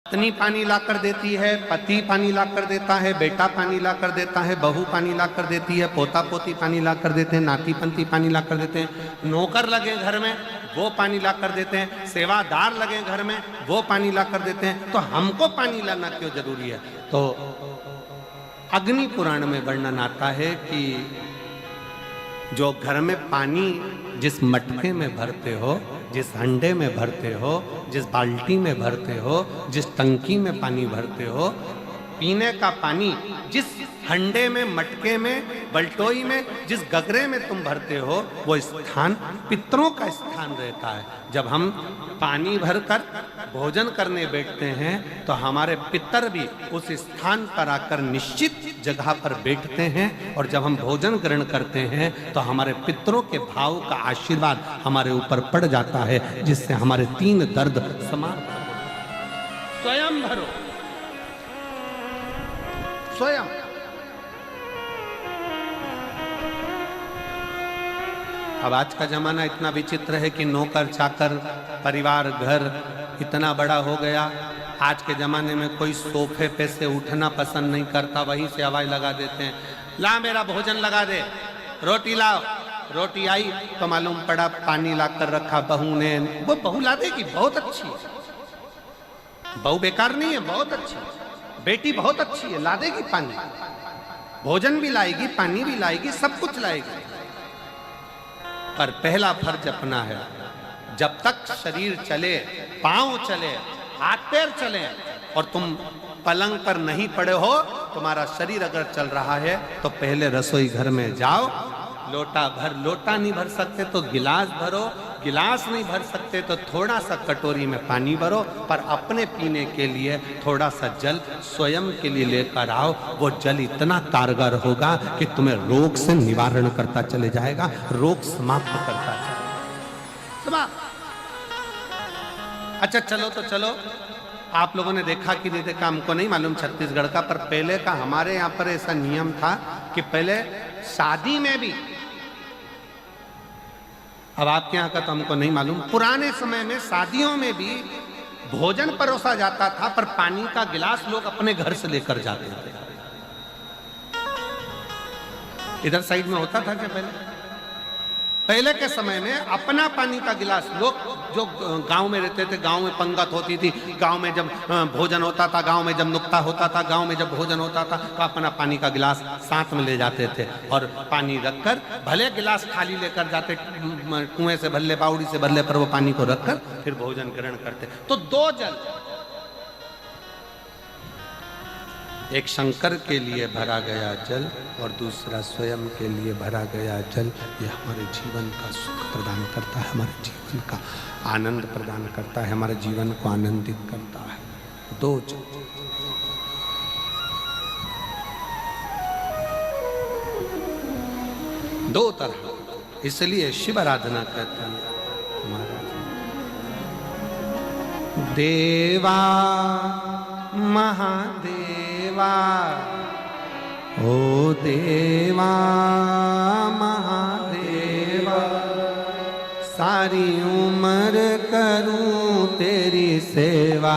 पत्नी पानी ला कर देती है, पति पानी ला कर देता है, बेटा पानी ला कर देता है, बहू पानी ला कर देती है, पोता पोती पानी ला कर देते हैं, नाती पंती पानी ला कर देते हैं, नौकर लगे घर में वो पानी ला कर देते हैं, सेवादार लगे घर में वो पानी ला कर देते हैं। तो हमको पानी लाना क्यों जरूरी है? तो अग्नि पुराण में वर्णन आता है कि जो घर में पानी जिस मटके में भरते हो, जिस हंडे में भरते हो, जिस बाल्टी में भरते हो, जिस टंकी में पानी भरते हो, पीने का पानी जिस हंडे में, मटके में, बल्टोई में, जिस गगरे में तुम भरते हो, वो स्थान पितरों का स्थान रहता है। जब हम पानी भरकर भोजन करने बैठते हैं तो हमारे पितर भी उस स्थान पर आकर निश्चित जगह पर बैठते हैं, और जब हम भोजन ग्रहण करते हैं तो हमारे पितरों के भाव का आशीर्वाद हमारे ऊपर पड़ जाता है, जिससे हमारे 3 दर्द समाप्त हो। स्वयं भरो, स्वयं। अब आज का जमाना इतना विचित्र है कि नौकर चाकर, परिवार, घर इतना बड़ा हो गया। आज के जमाने में कोई सोफे पे से उठना पसंद नहीं करता, वहीं से आवाज लगा देते हैं, ला मेरा भोजन लगा दे, रोटी लाओ। रोटी आई तो मालूम पड़ा पानी ला कर रखा बहू ने। वो बहू ला देगी, बहुत अच्छी है, बहू बेकार नहीं है, बहुत अच्छी है, बेटी बहुत अच्छी है, ला देगी पानी, भोजन भी लाएगी, पानी भी लाएगी, सब कुछ लाएगी। पर पहला फर्ज अपना है, जब तक शरीर चले, पांव चले, हाथ पैर चले और तुम पलंग पर नहीं पड़े हो, तुम्हारा शरीर अगर चल रहा है तो पहले रसोई घर में जाओ, लोटा भर, लोटा नहीं भर सकते तो गिलास भरो, गिलास नहीं भर सकते तो थोड़ा सा कटोरी में पानी भरो, पर अपने पीने के लिए थोड़ा सा जल स्वयं के लिए लेकर आओ। वो जल इतना कारगर होगा कि तुम्हें रोग से निवारण करता चले जाएगा, रोग समाप्त करता चलेगा। अच्छा चलो तो चलो, आप लोगों ने देखा कि नहीं देखा हमको नहीं मालूम छत्तीसगढ़ का, पर पहले का हमारे यहाँ पर ऐसा नियम था कि पहले शादी में भी, अब आपके यहाँ का तो हमको नहीं मालूम, पुराने समय में शादियों में भी भोजन परोसा जाता था, पर पानी का गिलास लोग अपने घर से लेकर जाते थे। इधर साइड में होता था क्या पहले के समय में अपना पानी का गिलास लोग जो गांव में रहते थे, गांव में पंगत होती थी, गांव में जब भोजन होता था, गांव में जब नुक्ता होता था, गांव में जब भोजन होता था तो अपना पानी का गिलास साथ में ले जाते थे और पानी रखकर, भले गिलास खाली लेकर जाते, कुएं से भरले, बावड़ी से भरले, पर वो पानी को रखकर फिर भोजन ग्रहण करते। तो 2 जल, एक शंकर के लिए भरा गया जल और दूसरा स्वयं के लिए भरा गया जल, ये हमारे जीवन का सुख प्रदान करता है, हमारे जीवन का आनंद प्रदान करता है, हमारे जीवन को आनंदित करता है। 2 जल, दो तरह, इसलिए शिव आराधना कहते हैं महाराज। देवा महादेवा, ओ देवा महादेवा, सारी उम्र करूं तेरी सेवा,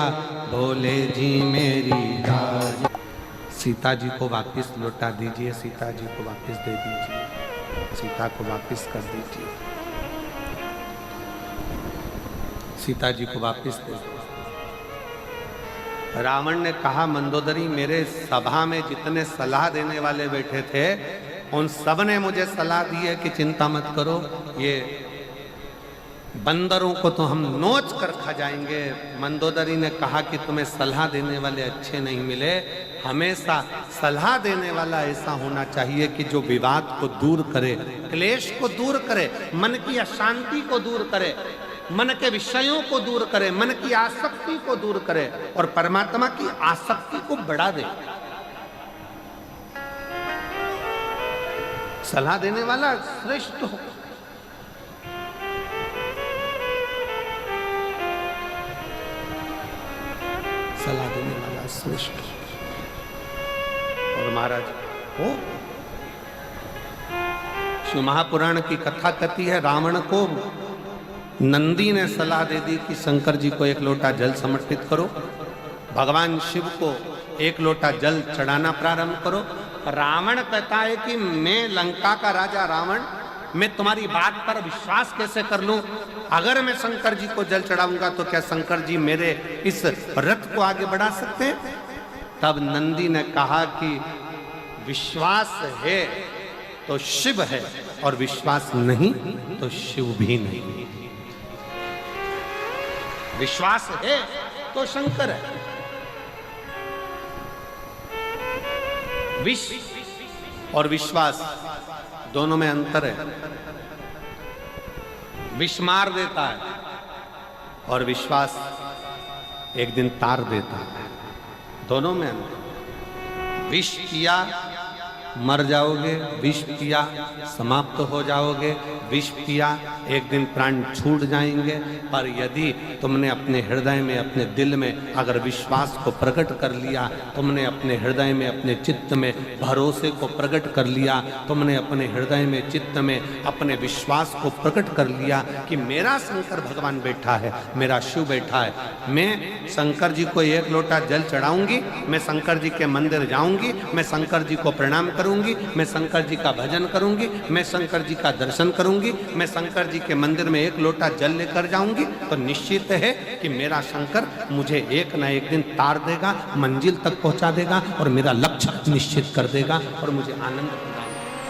भोले जी मेरी राज। सीता जी को वापस लौटा दीजिए, सीता जी को वापस दे दीजिए, सीता को वापस कर दीजिए, सीता जी को वापस दे दीजिए। रावण ने कहा, मंदोदरी मेरे सभा में जितने सलाह देने वाले बैठे थे उन सब ने मुझे सलाह दी है कि चिंता मत करो, ये बंदरों को तो हम नोच कर खा जाएंगे। मंदोदरी ने कहा कि तुम्हें सलाह देने वाले अच्छे नहीं मिले, हमेशा सलाह देने वाला ऐसा होना चाहिए कि जो विवाद को दूर करे, क्लेश को दूर करे, मन की अशांति को दूर करे, मन के विषयों को दूर करे, मन की आसक्ति को दूर करे और परमात्मा की आसक्ति को बढ़ा दे। सलाह देने वाला श्रेष्ठ हो। सलाह देने वाला श्रेष्ठ और महाराज हो। शिव महापुराण की कथा कहती है, रावण को नंदी ने सलाह दे दी कि शंकर जी को 1 लोटा जल समर्पित करो। भगवान शिव को एक लोटा जल चढ़ाना प्रारंभ करो। रावण कहता है कि मैं लंका का राजा रावण, मैं तुम्हारी बात पर विश्वास कैसे कर लूं? अगर मैं शंकर जी को जल चढ़ाऊंगा तो क्या शंकर जी मेरे इस रथ को आगे बढ़ा सकते हैं? तब नंदी ने कहा कि विश्वास है तो शिव है और विश्वास नहीं तो शिव भी नहीं। विश्वास है तो शंकर है। विष और विश्वास दोनों में अंतर है। विष मार देता है और विश्वास एक दिन तार देता है। दोनों में अंतर। विष पिया मर जाओगे, विष पिया समाप्त हो जाओगे, विष पिया एक दिन प्राण छूट जाएंगे। पर यदि तुमने अपने हृदय में, अपने दिल में अगर विश्वास को प्रकट कर लिया, तुमने अपने हृदय में, अपने चित्त में भरोसे को प्रकट कर लिया, तुमने अपने हृदय में, चित्त में अपने विश्वास को प्रकट कर लिया कि मेरा शंकर भगवान बैठा है, मेरा शिव बैठा है, मैं शंकर जी को एक लोटा जल चढ़ाऊंगी, मैं शंकर जी के मंदिर जाऊंगी, मैं शंकर जी को प्रणाम करूंगी, मैं शंकर जी का भजन करूंगी, मैं शंकर जी का दर्शन करूंगी, मैं शंकर जी के मंदिर में एक लोटा जल लेकर जाऊंगी, तो निश्चित है कि मेरा शंकर मुझे एक न एक दिन तार देगा, मंजिल तक पहुंचा देगा और मेरा लक्ष्य निश्चित कर देगा और मुझे आनंद प्रदान करेगा।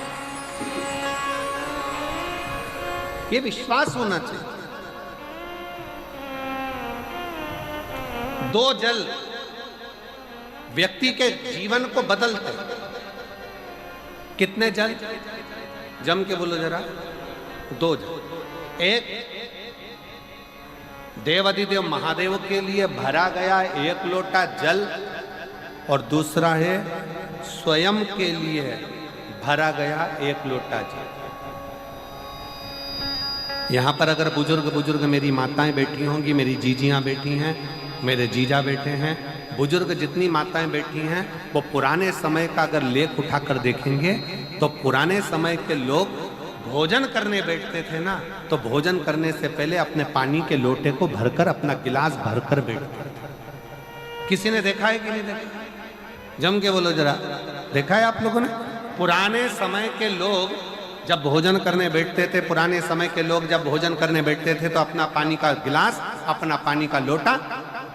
ये विश्वास होना चाहिए। दो जल व्यक्ति के जीवन को बदलते। कितने जल? जम के बोलो जरा। दो जल। एक देवाधिदेव महादेव के लिए भरा गया एक लोटा जल और दूसरा है स्वयं के लिए भरा गया एक लोटा जल। यहां पर अगर बुजुर्ग मेरी माताएं बैठी होंगी, मेरी जीजियां बैठी हैं, मेरे जीजा बैठे हैं, बुजुर्ग जितनी माताएं बैठी हैं, वो पुराने समय का अगर लेख उठाकर देखेंगे तो पुराने समय के लोग भोजन करने बैठते थे ना, तो भोजन करने से पहले अपने पानी के लोटे को भरकर, अपना गिलास भरकर बैठते थे। किसी ने देखा है कि नहीं देखा? जम के बोलो जरा। देखा है आप लोगों ने? पुराने समय के लोग जब भोजन करने बैठते थे, पुराने समय के लोग जब भोजन करने बैठते थे तो अपना पानी का गिलास, अपना पानी का लोटा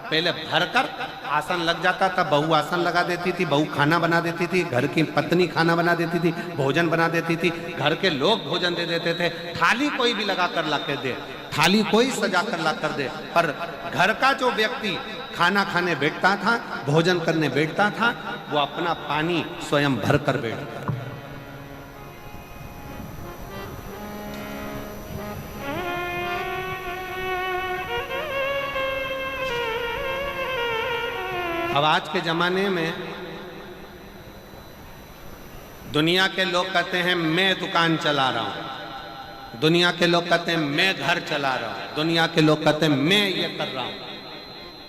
पहले भरकर आसन लग जाता था। बहू आसन लगा देती थी, बहू खाना बना देती थी, घर की पत्नी खाना बना देती थी, भोजन बना देती थी, घर के लोग भोजन दे देते थे। थाली कोई भी लगा कर ला कर दे, थाली कोई सजा कर ला कर दे, पर घर का जो व्यक्ति खाना खाने बैठता था, भोजन करने बैठता था, वो अपना पानी स्वयं भर कर बैठता। अब आज के जमाने में दुनिया के लोग कहते हैं मैं दुकान चला रहा हूं, दुनिया के लोग कहते हैं मैं घर चला रहा हूं, दुनिया के लोग कहते हैं मैं ये कर रहा हूं।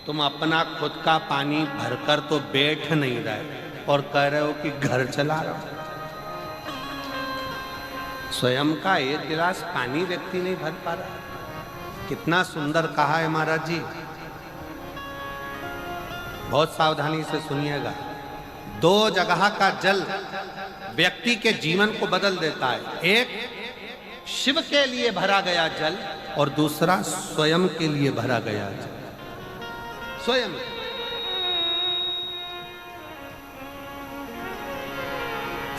तुम अपना खुद का पानी भरकर तो बैठ नहीं रहे और कह रहे हो कि घर चला रहा हूं। स्वयं का एक गिलास पानी व्यक्ति नहीं भर पा रहा। कितना सुंदर कहा है महाराज जी। बहुत सावधानी से सुनिएगा। दो जगह का जल व्यक्ति के जीवन को बदल देता है। एक शिव के लिए भरा गया जल और दूसरा स्वयं के लिए भरा गया जल। स्वयं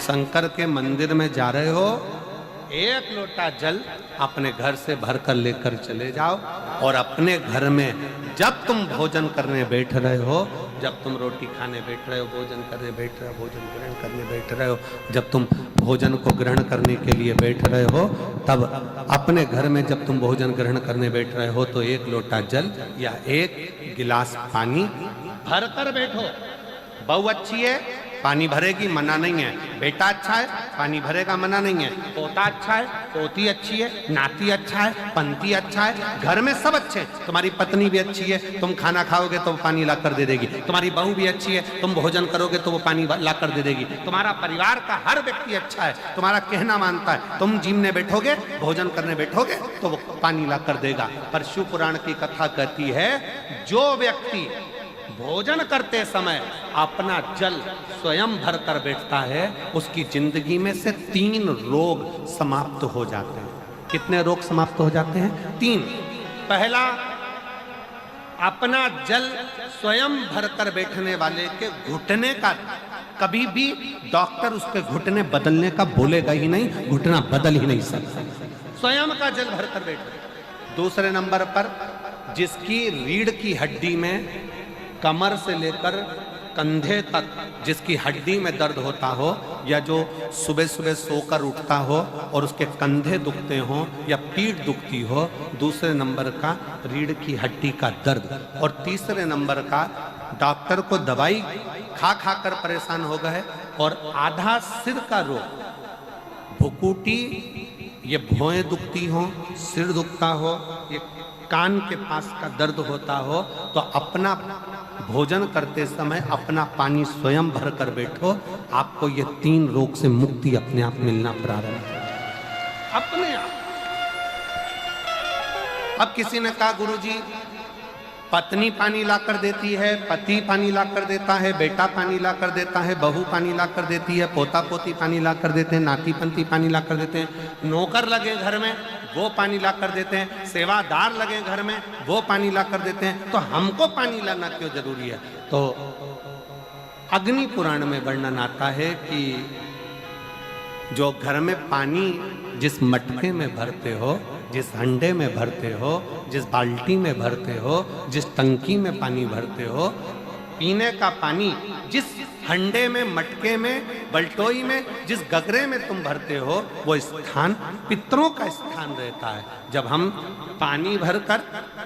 शंकर के मंदिर में जा रहे हो, एक लोटा जल अपने घर से भरकर लेकर चले जाओ और अपने घर में जब तुम भोजन करने बैठ रहे हो, जब तुम रोटी खाने बैठ रहे हो, भोजन करने बैठ रहे हो, भोजन ग्रहण करने बैठ रहे हो, जब तुम भोजन को ग्रहण करने के लिए बैठ रहे हो, तब अपने घर में जब तुम भोजन ग्रहण करने बैठ रहे हो तो एक लोटा जल या एक गिलास पानी भर कर बैठो। बहू अच्छी है, पानी भरेगी, मना नहीं है। बेटा अच्छा है, पानी भरेगा, मना नहीं है। पोता अच्छा है, पोती अच्छी है, नाती अच्छा है, पंती अच्छा है, घर में सब अच्छे हैं। तुम्हारी पत्नी भी अच्छी है, तुम खाना खाओगे तो वो पानी ला कर दे देगी। तुम्हारी बहू भी अच्छी है, तुम भोजन करोगे तो वो पानी ला कर दे देगी। तुम्हारा परिवार का हर व्यक्ति अच्छा है, तुम्हारा कहना मानता है। तुम जिमने बैठोगे, भोजन करने बैठोगे तो वो पानी ला कर देगा। पर शिव पुराण की कथा कहती है, जो व्यक्ति भोजन करते समय अपना जल स्वयं भर कर बैठता है, उसकी जिंदगी में से 3 रोग समाप्त हो जाते हैं। कितने रोग समाप्त हो जाते हैं? 3। पहला, अपना जल स्वयं भर कर बैठने वाले के घुटने का कभी भी डॉक्टर उसके घुटने बदलने का बोलेगा ही नहीं, घुटना बदल ही नहीं सकता, स्वयं का जल भर कर बैठे। दूसरे नंबर पर, जिसकी रीढ़ की हड्डी में कमर से लेकर कंधे तक जिसकी हड्डी में दर्द होता हो, या जो सुबह सुबह सोकर उठता हो और उसके कंधे दुखते हो या पीठ दुखती हो। दूसरे नंबर का रीढ़ की हड्डी का दर्द। और तीसरे नंबर का, डॉक्टर को दवाई खा खा कर परेशान हो गए और आधा सिर का रोग, भुकुटी, ये भौएं दुखती हो, सिर दुखता हो, ये कान के पास का दर्द होता हो, तो अपना भोजन करते समय अपना पानी स्वयं भर कर बैठो, आपको ये 3 रोग से मुक्ति अपने आप मिलना प्रारंभ हो, अपने आप। अब किसी ने कहा, गुरुजी पत्नी पानी ला कर देती है, पति पानी ला कर देता है, बेटा पानी ला कर देता है, बहू पानी ला कर देती है, पोता पोती पानी ला कर देते हैं, नाती पंती पानी ला कर देते हैं, नौकर लगे घर में वो पानी ला कर देते हैं, सेवादार लगे घर में वो पानी ला कर देते हैं, तो हमको पानी लाना क्यों जरूरी है? तो अग्नि पुराण में वर्णन आता है कि जो घर में पानी जिस मटके में भरते हो, जिस हंडे में भरते हो, जिस बाल्टी में भरते हो, जिस टंकी में पानी भरते हो, पीने का पानी जिस हंडे में, मटके में, बल्टोई में, जिस गगरे में तुम भरते हो, वो स्थान पितरों का स्थान रहता है। जब हम पानी भरकर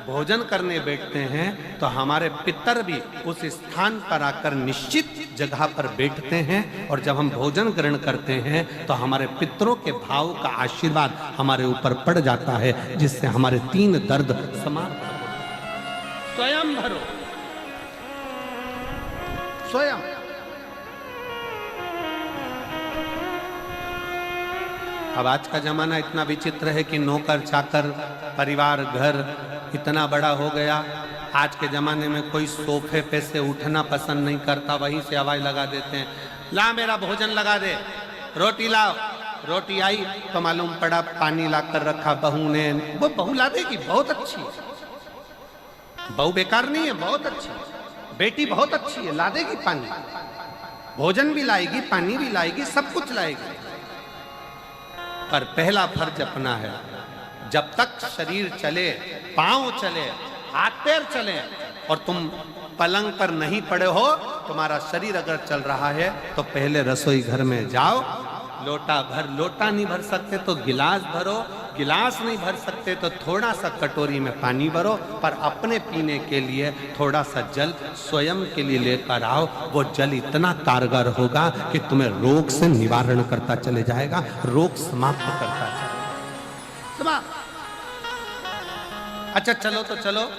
भोजन करने बैठते हैं तो हमारे पितर भी उस स्थान पर आकर निश्चित जगह पर बैठते हैं, और जब हम भोजन ग्रहण करते हैं तो हमारे पितरों के भाव का आशीर्वाद हमारे ऊपर पड़ जाता है, जिससे हमारे 3 दर्द समाप्त हो। स्वयं भरो, स्वयं। अब आज का जमाना इतना विचित्र है कि नौकर चाकर, परिवार, घर इतना बड़ा हो गया। आज के ज़माने में कोई सोफे पे से उठना पसंद नहीं करता, वहीं से आवाज़ लगा देते हैं, ला मेरा भोजन लगा दे, रोटी लाओ। रोटी आई तो मालूम पड़ा पानी ला कर रखा बहू ने। वो बहू ला देगी, बहुत अच्छी है, बहू बेकार नहीं है, बहुत अच्छी, बेटी बहुत अच्छी है, ला देगी पानी, भोजन भी लाएगी, पानी भी लाएगी, सब कुछ लाएगी। पर पहला फर्ज अपना है, जब तक शरीर चले, पांव चले, हाथ पैर चले और तुम पलंग पर नहीं पड़े हो, तुम्हारा शरीर अगर चल रहा है तो पहले रसोई घर में जाओ, लोटा भर, लोटा नहीं भर सकते तो गिलास भरो, गिलास नहीं भर सकते तो थोड़ा सा कटोरी में पानी भरो, पर अपने पीने के लिए थोड़ा सा जल स्वयं के लिए लेकर आओ। वो जल इतना कारगर होगा कि तुम्हें रोग से निवारण करता चले जाएगा, रोग समाप्त करता चलेगा। अच्छा चलो तो चलो,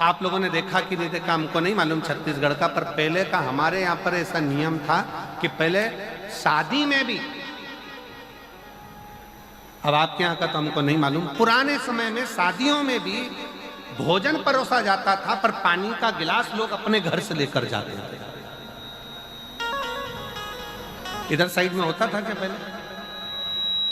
आप लोगों ने देखा कि नहीं देखा हमको नहीं मालूम छत्तीसगढ़ का, पर पहले का हमारे यहाँ पर ऐसा नियम था कि पहले शादी में भी, अब आपके यहाँ का तो हमको नहीं मालूम, पुराने समय में शादियों में भी भोजन परोसा जाता था, पर पानी का गिलास लोग अपने घर से लेकर जाते थे। इधर साइड में होता था क्या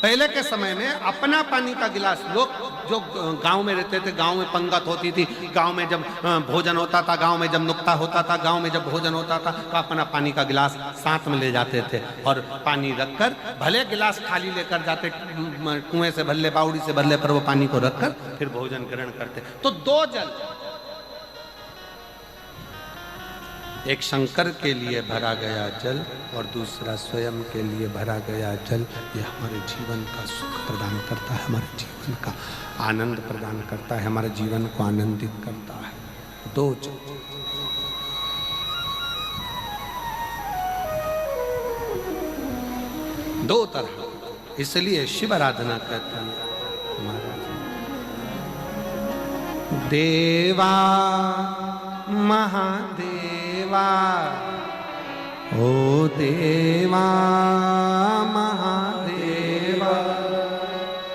पहले के समय में अपना पानी का गिलास लोग, जो गांव में रहते थे, गांव में पंगत होती थी, गांव में जब भोजन होता था, गांव में जब नुक्ता होता था, गांव में जब भोजन होता था, तो अपना पानी का गिलास साथ में ले जाते थे और पानी रखकर, भले गिलास खाली लेकर जाते, कुएं से भरले, बावड़ी से भरले, पर वो पानी को रखकर फिर भोजन ग्रहण करते। तो 2 जल, एक शंकर के लिए भरा गया जल और दूसरा स्वयं के लिए भरा गया जल, ये हमारे जीवन का सुख प्रदान करता है, हमारे जीवन का आनंद प्रदान करता है, हमारे जीवन को आनंदित करता है। 2 जल, दो तरह, इसलिए शिव आराधना कहते हैं महाराज। देवा महादेवा, ओ देवा महादेवा,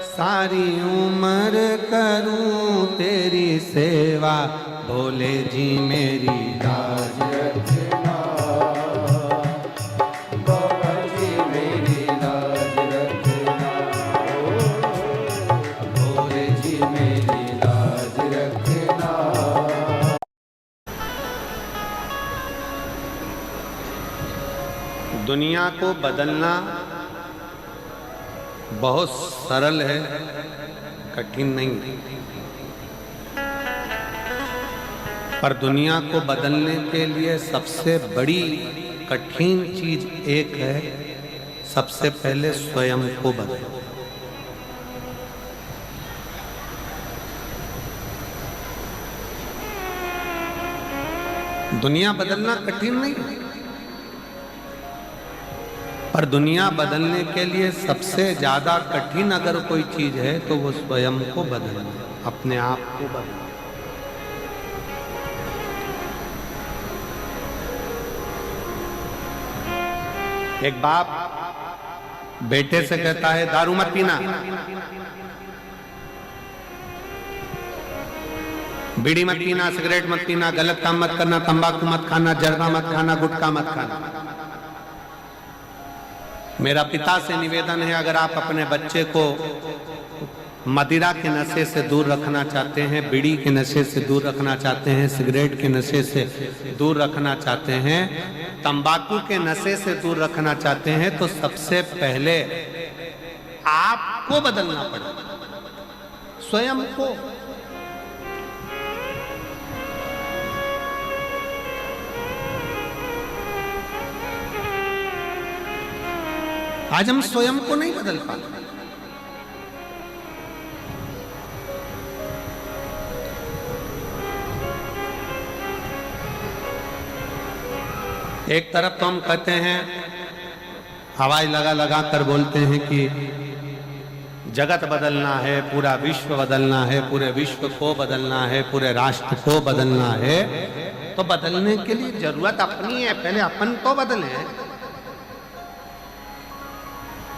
सारी उम्र करूं तेरी सेवा, भोले जी मेरी दास। दुनिया को बदलना बहुत सरल है, कठिन नहीं। पर दुनिया को बदलने के लिए सबसे बड़ी कठिन चीज एक है, सबसे पहले स्वयं को बदलो। दुनिया बदलना कठिन नहीं, पर दुनिया बदलने के लिए सबसे ज्यादा कठिन अगर कोई चीज है तो वो स्वयं को बदलना, अपने आप को बदलना। एक बाप बेटे से कहता है दारू मत पीना, बीड़ी मत पीना, सिगरेट मत पीना, गलत काम मत करना, तंबाकू मत खाना, जर्दा मत खाना, गुटखा मत खाना। मेरा पिता से निवेदन है, अगर आप अपने बच्चे को मदिरा के नशे से दूर रखना चाहते हैं, बीड़ी के नशे से दूर रखना चाहते हैं, सिगरेट के नशे से दूर रखना चाहते हैं, तंबाकू के नशे से दूर रखना चाहते हैं, तो सबसे पहले आपको बदलना पड़ेगा, स्वयं को। आज हम स्वयं को नहीं बदल पाते। एक तरफ तो हम कहते हैं, हवाई लगा लगा कर बोलते हैं कि जगत बदलना है, पूरा विश्व बदलना है, पूरे विश्व को बदलना है, पूरे राष्ट्र को बदलना है। तो बदलने के लिए जरूरत अपनी है, पहले अपन तो बदले।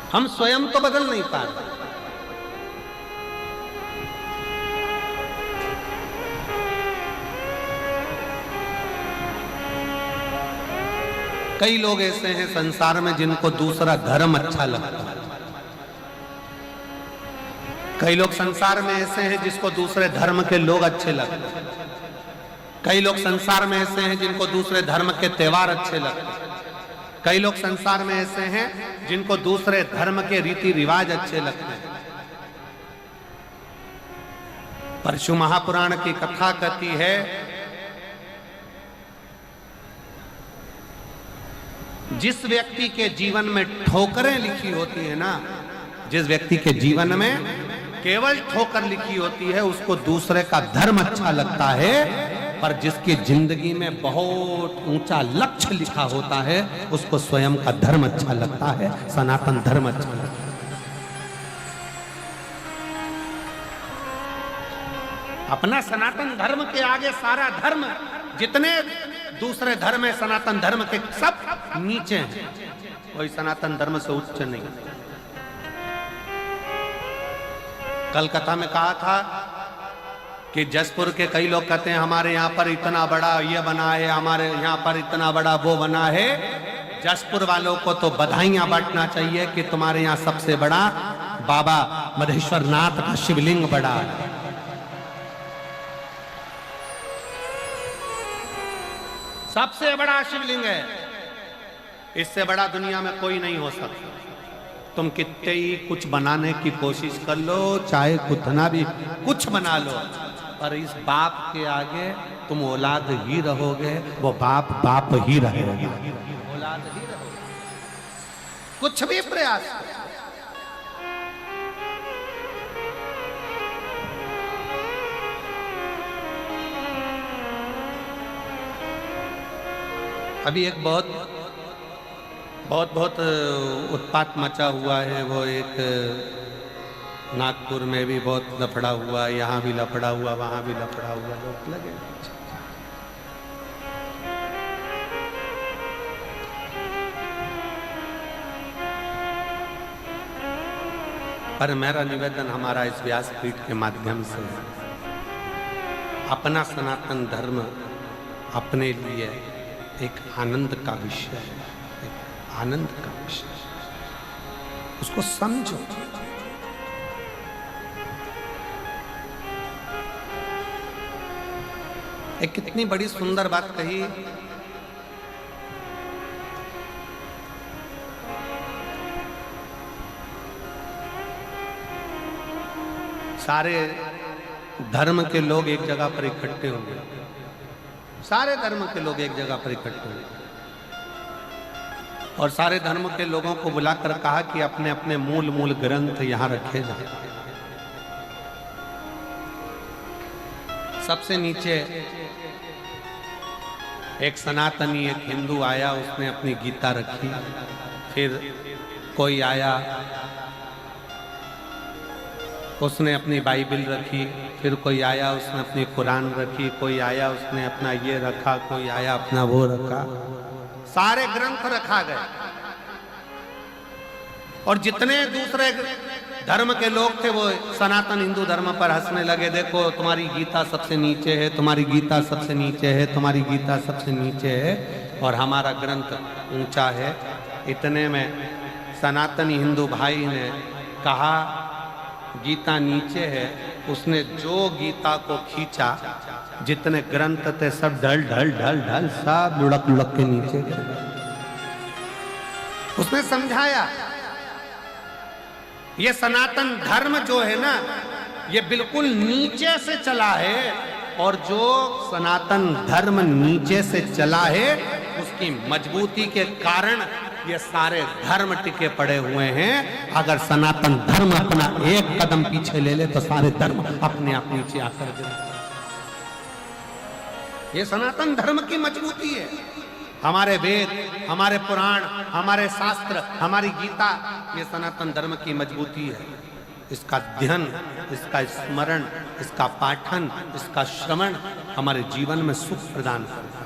हम स्वयं तो बदल नहीं पा रहे। कई लोग ऐसे हैं संसार में जिनको दूसरा धर्म अच्छा लगता है। कई लोग संसार में ऐसे हैं जिसको दूसरे धर्म के लोग अच्छे लगते हैं। कई लोग संसार में ऐसे हैं जिनको दूसरे धर्म के त्योहार अच्छे लगते हैं। कई लोग संसार में ऐसे हैं जिनको दूसरे धर्म के रीति रिवाज अच्छे लगते हैं। परशु महापुराण की कथा कहती है, जिस व्यक्ति के जीवन में ठोकरें लिखी होती है ना, जिस व्यक्ति के जीवन में केवल ठोकर लिखी होती है, उसको दूसरे का धर्म अच्छा लगता है। पर जिसकी जिंदगी में बहुत ऊंचा लक्ष्य लिखा होता है, उसको स्वयं का धर्म अच्छा लगता है, सनातन धर्म अच्छा लगता है। अपना सनातन धर्म के आगे सारा धर्म, जितने दूसरे धर्म है सनातन धर्म के, सब नीचे हैं। कोई सनातन धर्म से उच्च नहीं। कलकत्ता में कहा था कि जसपुर के कई लोग कहते हैं हमारे यहाँ पर इतना बड़ा ये बना है, हमारे यहाँ पर इतना बड़ा वो बना है। जसपुर वालों को तो बधाइयां बांटना चाहिए कि तुम्हारे यहाँ सबसे बड़ा बाबा मधेश्वर नाथ का शिवलिंग बड़ा है। सबसे बड़ा शिवलिंग है, इससे बड़ा दुनिया में कोई नहीं हो सकता। तुम कितने ही कुछ बनाने की कोशिश कर लो, चाहे कितना भी कुछ बना लो, पर इस बाप के आगे तुम औलाद ही रहोगे, वो बाप बाप ही रहेगा, औलाद ही रहोगे। कुछ भी प्रयास करो। अभी एक बहुत उत्पात मचा हुआ है। वो एक नागपुर में भी बहुत लफड़ा हुआ, यहाँ भी लफड़ा हुआ, वहाँ भी लफड़ा हुआ, लोग लगे। पर मेरा निवेदन हमारा इस व्यासपीठ के माध्यम से, अपना सनातन धर्म अपने लिए एक आनंद का विषय है, एक आनंद का विषय, उसको समझो। एक कितनी बड़ी सुंदर बात कही सारे धर्म के लोग एक जगह पर इकट्ठे होंगे, सारे धर्म के लोग एक जगह पर इकट्ठे होंगे और सारे धर्म के लोगों को बुलाकर कहा कि अपने अपने मूल मूल ग्रंथ यहां रखे जाए। सबसे नीचे एक सनातनी, एक हिंदू आया, उसने अपनी गीता रखी। फिर कोई आया, उसने अपनी बाइबल रखी। फिर कोई आया, उसने अपनी कुरान रखी। कोई आया, उसने अपना ये रखा। कोई आया, अपना वो रखा। सारे ग्रंथ रखा गए और जितने दूसरे धर्म के लोग थे वो सनातन हिंदू धर्म पर हंसने लगे। देखो तुम्हारी गीता सबसे नीचे है, तुम्हारी गीता सबसे नीचे है, तुम्हारी गीता सबसे नीचे है और हमारा ग्रंथ ऊंचा है। इतने में सनातनी हिंदू भाई ने कहा गीता नीचे है। उसने जो गीता को खींचा, जितने ग्रंथ थे सब ढल ढल ढल ढल सब लुढ़क लुढ़क के नीचे गिर गए। उसने समझाया ये सनातन धर्म जो है ना, ये बिल्कुल नीचे से चला है और जो सनातन धर्म नीचे से चला है उसकी मजबूती के कारण ये सारे धर्म टिके पड़े हुए हैं। अगर सनातन धर्म अपना एक कदम पीछे ले ले तो सारे धर्म अपने आप नीचे आकर गिरे। ये सनातन धर्म की मजबूती है। हमारे वेद, हमारे पुराण, हमारे शास्त्र, हमारी गीता, ये सनातन धर्म की मजबूती है। इसका अध्ययन, इसका स्मरण, इसका पाठन, इसका श्रवण हमारे जीवन में सुख प्रदान करता है,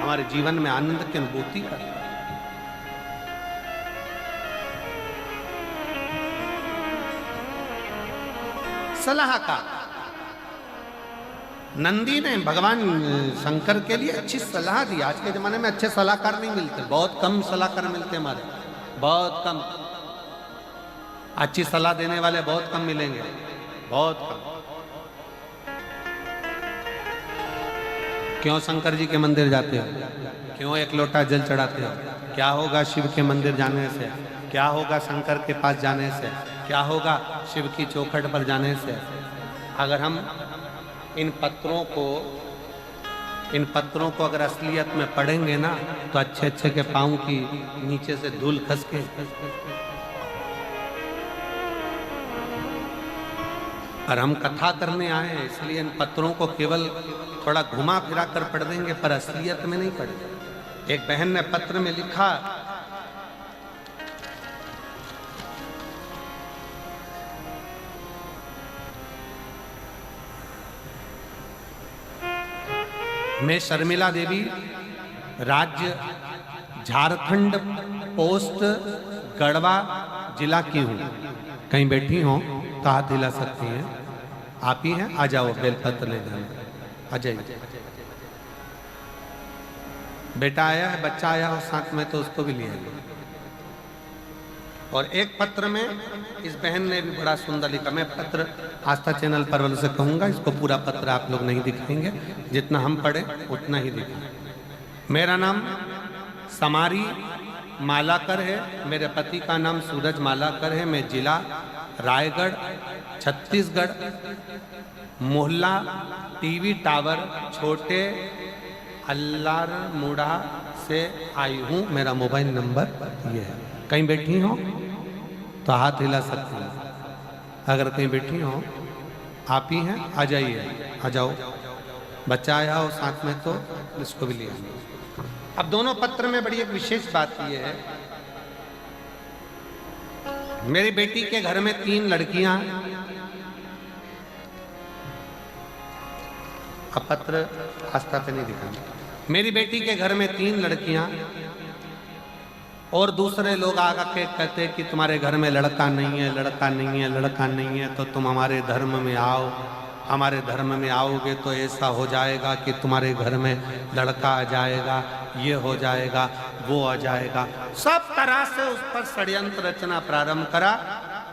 हमारे जीवन में आनंद की अनुभूति करता है। सलाहकार नंदी ने भगवान शंकर के लिए अच्छी सलाह दी। आज के जमाने में अच्छे सलाहकार नहीं मिलते, बहुत कम सलाहकार मिलते हमारे, बहुत कम। अच्छी सलाह देने वाले बहुत कम मिलेंगे, बहुत कम। क्यों शंकर जी के मंदिर जाते हो? क्यों एक लोटा जल चढ़ाते हो? क्या होगा शिव के मंदिर जाने से? क्या होगा शंकर के पास जाने से? क्या होगा शिव की चौखट पर जाने से? अगर हम इन पत्रों को अगर असलियत में पढ़ेंगे ना तो अच्छे अच्छे के पाँव की नीचे से धूल खस के और हम कथा करने आए हैं, इसलिए इन पत्रों को केवल थोड़ा घुमा फिरा कर पढ़ देंगे पर असलियत में नहीं पढ़ेंगे। एक बहन ने पत्र में लिखा, मैं शर्मिला देवी, राज्य झारखंड, पोस्ट गढ़वा जिला की हूँ। कहीं बैठी हो तो हाथ हिला सकती हैं। आप ही हैं? आ जाओ, बेलपत्र ले जाना, आ जाइए। बेटा आया है, बच्चा आया हो साथ में तो उसको भी ले आइए। और एक पत्र में इस बहन ने भी बड़ा सुंदर लिखा। मैं पत्र आस्था चैनल पर वालों से कहूँगा इसको पूरा पत्र आप लोग नहीं दिखाएंगे, जितना हम पढ़े उतना ही दिखाएं। मेरा नाम समारी मालाकर है, मेरे पति का नाम सूरज मालाकर है। मैं जिला रायगढ़, छत्तीसगढ़, मोहल्ला टीवी टावर, छोटे अल्लारमुड़ा से आई हूँ। मेरा मोबाइल नंबर ये है। कहीं बैठी हो तो हाथ हिला सकती हैं। अगर कहीं बैठी हो, आप ही हैं, आ जाइए, आ जाओ। बच्चा आया हो साथ में तो इसको भी ले आइए। अब दोनों पत्र में बड़ी एक विशेष बात यह है, मेरी बेटी के घर में 3 लड़कियां। अब पत्र आस्था पे नहीं दिखाएंगे। मेरी बेटी के घर में 3 लड़कियां और दूसरे लोग आकर के कहते कि तुम्हारे घर में लड़का नहीं है, लड़का नहीं है, लड़का नहीं है, तो तुम हमारे धर्म में आओ। हमारे धर्म में आओगे तो ऐसा हो जाएगा कि तुम्हारे घर में लड़का आ जाएगा, ये हो जाएगा, वो आ जाएगा। सब तरह से उस पर षड्यंत्र रचना प्रारंभ करा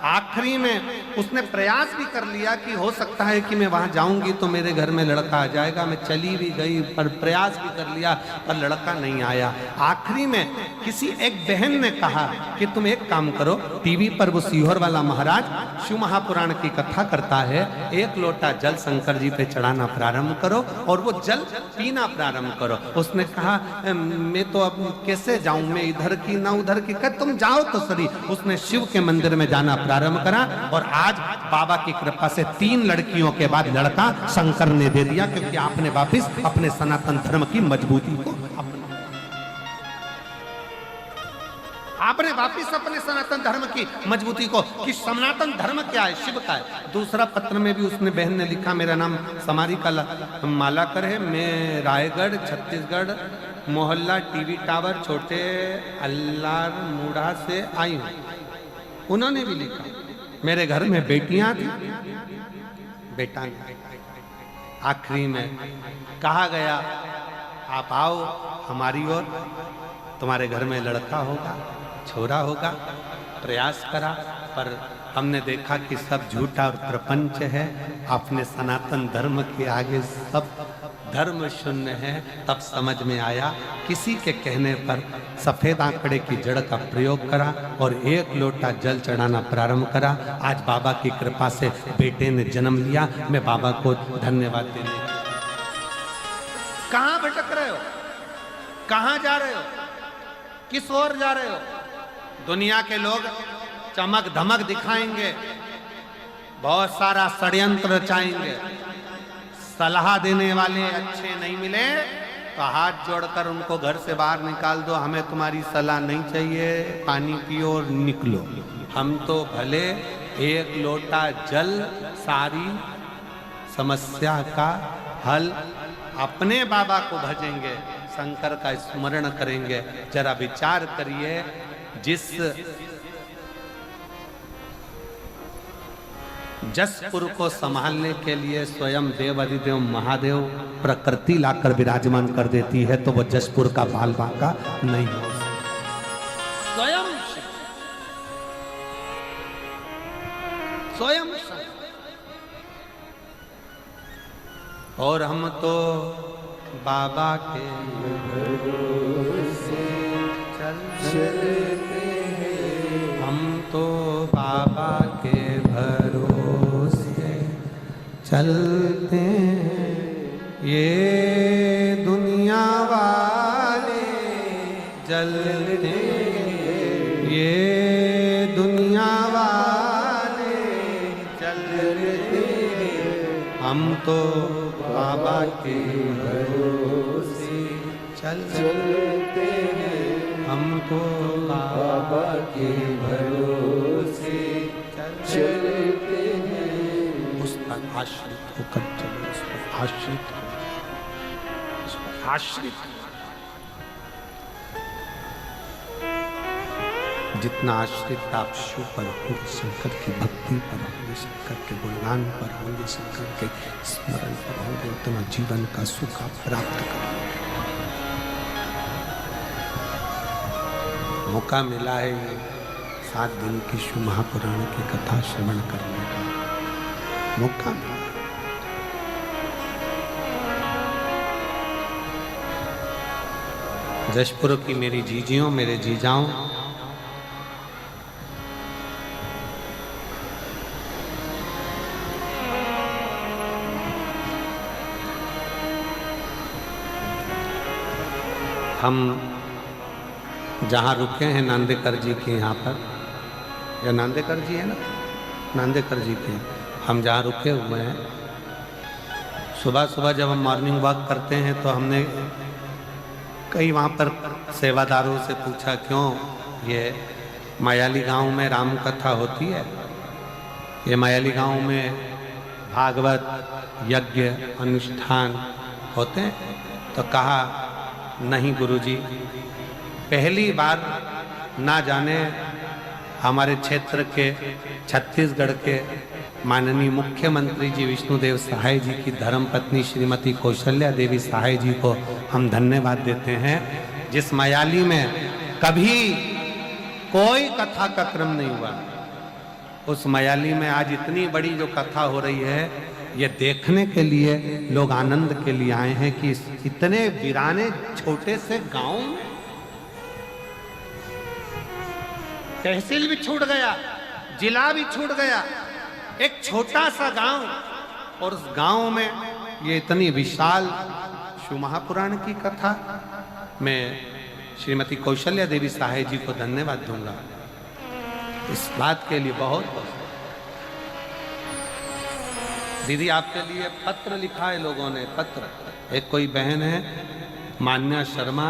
आखिरी में उसने प्रयास भी कर लिया कि हो सकता है कि मैं वहां जाऊंगी तो मेरे घर में लड़का आ जाएगा। मैं चली भी गई पर प्रयास भी कर लिया पर लड़का नहीं आया। आखिरी में किसी एक बहन ने कहा कि तुम एक काम करो, टीवी पर वो सीहोर वाला महाराज शिव महापुराण की कथा करता है, एक लोटा जल शंकर जी पे चढ़ाना प्रारंभ करो और वो जल पीना प्रारंभ करो। उसने कहा मैं तो अब कैसे जाऊं, मैं इधर की ना उधर की। कह तुम जाओ तो सही। उसने शिव के मंदिर में जाना प्रारंभ करा और आज बाबा की कृपा से 3 लड़कियों के बाद लड़का शंकर ने दे दिया, क्योंकि आपने वापिस अपने सनातन धर्म की मजबूती को आपने वापिस अपने सनातन धर्म की मजबूती को, कि सनातन धर्म क्या है, शिव का है। दूसरा पत्र में भी उसने बहन ने लिखा, मेरा नाम समारी का मालाकर है, मैं रायगढ़ छत्तीसगढ़ मोहल्ला टीवी टावर छोटे अल्लार मुड़ा से आई हूँ। उन्होंने भी लिखा, मेरे घर में बेटियां थी, बेटा नहीं। आखिरी में कहा गया आप आओ हमारी ओर, तुम्हारे घर में लड़का होगा, छोरा होगा। प्रयास करा पर हमने देखा कि सब झूठा और प्रपंच है, अपने सनातन धर्म के आगे सब धर्म शून्य है। तब समझ में आया, किसी के कहने पर सफेद आंकड़े की जड़ का प्रयोग करा और एक लोटा जल चढ़ाना प्रारंभ करा। आज बाबा की कृपा से बेटे ने जन्म लिया। मैं बाबा को धन्यवाद देने। कहां भटक रहे हो, कहां जा रहे हो, किस ओर जा रहे हो? दुनिया के लोग चमक धमक दिखाएंगे, बहुत सारा षड्यंत्र रचाएंगे। सलाह देने वाले अच्छे नहीं मिले तो हाथ जोड़कर उनको घर से बाहर निकाल दो, हमें तुम्हारी सलाह नहीं चाहिए, पानी पियो और निकलो। हम तो भले एक लोटा जल सारी समस्या का हल, अपने बाबा को भजेंगे, शंकर का स्मरण करेंगे। जरा विचार करिए, जिस जसपुर को संभालने के लिए स्वयं देव अधिदेव महादेव प्रकृति लाकर विराजमान कर देती है, तो वो जसपुर का बाल बांका नहीं हो स्वयं स्वयं। और हम तो बाबा के भरोसे चलते हैं, हम तो बाबा के भरोसे चलते हैं। ये दुनिया वाले जलते, ये दुनिया वाले चलते, हम तो बाबा के भरोसे चलते हैं, हम तो बाबा के भरोसे चलते हैं। उस पर आश्रित होकर चलो, उस पर आश्रित हो, उस पर आश्रित। जितना आश्रित आप शिव पर होंगे, शंकर की भक्ति पर होंगे, शंकर के गुणगान पर होंगे, शंकर के स्मरण पर होंगे, उतना जीवन का सुख आप प्राप्त करेंगे। मौका मिला है ये 7 दिन की शिव महापुराण की कथा श्रवण करने का मौका मिला। जशपुर की मेरी जीजियों, मेरे जीजाओं, हम जहाँ रुके हैं नांदेकर जी के यहाँ पर, या नांदेकर जी है ना, नांदेकर जी के, हम जहाँ रुके हुए हैं, सुबह सुबह जब हम मॉर्निंग वॉक करते हैं तो हमने कई वहाँ पर सेवादारों से पूछा, क्यों ये मायाली गांव में राम कथा होती है, ये मायाली गांव में भागवत यज्ञ अनुष्ठान होते हैं? तो कहा नहीं गुरुजी, पहली बार ना जाने हमारे क्षेत्र के छत्तीसगढ़ के माननीय मुख्यमंत्री जी विष्णुदेव सहाय जी की धर्मपत्नी श्रीमती कौशल्या देवी सहाय जी को हम धन्यवाद देते हैं, जिस मायाली में कभी कोई कथा का क्रम नहीं हुआ, उस मयाली में आज इतनी बड़ी जो कथा हो रही है, ये देखने के लिए लोग आनंद के लिए आए हैं कि इतने वीराने छोटे से गांव में तहसील भी छूट गया, जिला भी छूट गया, एक छोटा सा गांव, और उस गांव में ये इतनी विशाल शिव महापुराण की कथा। मैं श्रीमती कौशल्या देवी सहाय जी को धन्यवाद दूंगा इस बात के लिए, बहुत बहुत। दीदी आपके लिए पत्र लिखा है लोगों ने, पत्र। एक कोई बहन है मान्या शर्मा,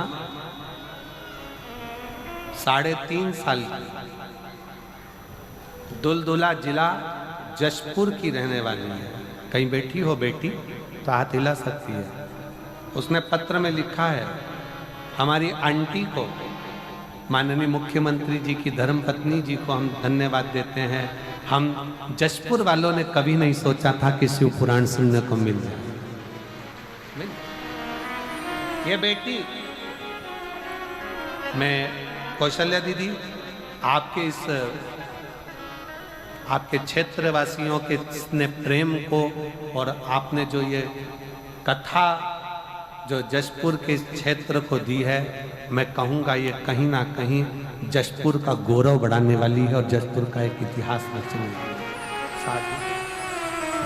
3.5 साल की, दुलदुला जिला जशपुर की रहने वाली है। कहीं बैठी हो बेटी तो हाथ हिला सकती है। उसने पत्र में लिखा है, हमारी आंटी को, माननीय मुख्यमंत्री जी की धर्मपत्नी जी को हम धन्यवाद देते हैं। हम जशपुर वालों ने कभी नहीं सोचा था कि शिव पुराण सुनने को मिल जाए। ये बेटी, मैं कौशल्या दीदी आपके क्षेत्र वासियों के इसने प्रेम को, और आपने जो ये कथा जो जशपुर के क्षेत्र को दी है, मैं कहूँगा ये कहीं ना कहीं जशपुर का गौरव बढ़ाने वाली है और जशपुर का एक इतिहास रचने वाली है।